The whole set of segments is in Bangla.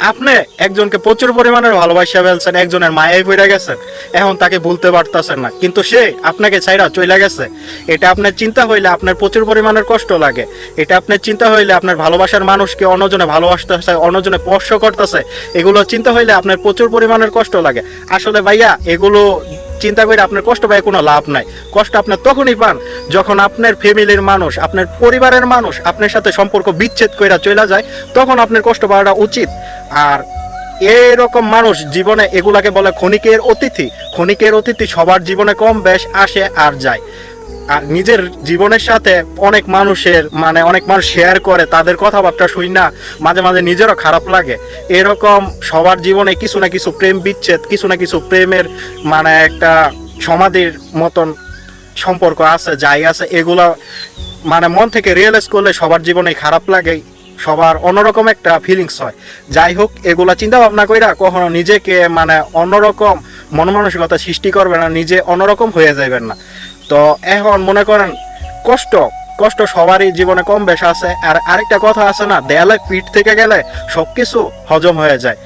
আপনি একজনকে প্রচুর পরিমাণের ভালোবাসা ফেলছেন, একজনের মায়ায় পড়ে গেছেন, এখন তাকে ভুলতে পারতেছেন না, কিন্তু সে আপনাকে ছাইরা চলে গেছে। এটা আপনার চিন্তা হইলে আপনার প্রচুর পরিমাণের কষ্ট লাগে। এটা আপনার চিন্তা হইলে আপনার ভালোবাসার মানুষকে অন্যজনে ভালোবাসতেছে, অন্যজনে স্পর্শ করতেছে, এগুলো চিন্তা হইলে আপনার প্রচুর পরিমাণের কষ্ট লাগে। আসলে ভাইয়া এগুলো চিন্তা করে আপনার কষ্ট পায় কোনো লাভ নাই। কষ্ট আপনার তখনই পান যখন আপনার ফ্যামিলির মানুষ, আপনার পরিবারের মানুষ আপনার সাথে সম্পর্ক বিচ্ছেদ করে চলে যায়, তখন আপনার কষ্ট পাওয়াটা উচিত। আর এরকম মানুষ জীবনে, এগুলাকে বলে ক্ষণিকের অতিথি। ক্ষণিকের অতিথি সবার জীবনে কম বেশ আসে আর যায়। আর নিজের জীবনের সাথে অনেক মানুষের অনেক মানুষ শেয়ার করে, তাদের কথাবার্তা শুই না মাঝে মাঝে নিজেরও খারাপ লাগে। এরকম সবার জীবনে কিছু না কিছু প্রেম বিচ্ছেদ, কিছু না কিছু প্রেমের একটা সমাধির মতন সম্পর্ক আছে, যাই আছে, এগুলা মন থেকে রিয়েলাইজ করলে সবার জীবনে খারাপ লাগে, সবার অন্যরকম একটা ফিলিংস হয়। যাই হোক, এগুলা চিন্তা ভাবনা কইরা কখনো নিজেকে অন্যরকম মন মানসিকতা সৃষ্টি করবে না, নিজে অন্যরকম হয়ে যাবেন না। তো এখন মনে করেন কষ্ট কষ্ট সবারই জীবনে কম বেশ আছে। আর আরেকটা কথা আছে না, দেয়ালে পিঠ থেকে গেলে সবকিছু হজম হয়ে যায়।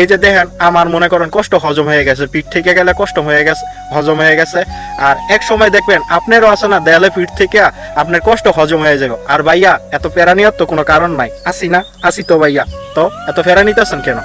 এই যে দেখেন, আমার মনে করেন কষ্ট হজম হয়ে গেছে, পিঠ থেকে গেলে কষ্ট হয়ে গেছে, হজম হয়ে গেছে। আর এক সময় দেখবেন আপনারও আছে না, দেয়ালে পিঠ থেকে আপনার কষ্ট হজম হয়ে যাবে। আর ভাইয়া এত প্যারা নেওয়ার তো কোনো কারণ নাই। আসি না, আসি তো ভাইয়া, তো এত প্যারা নিতেছেন কেন?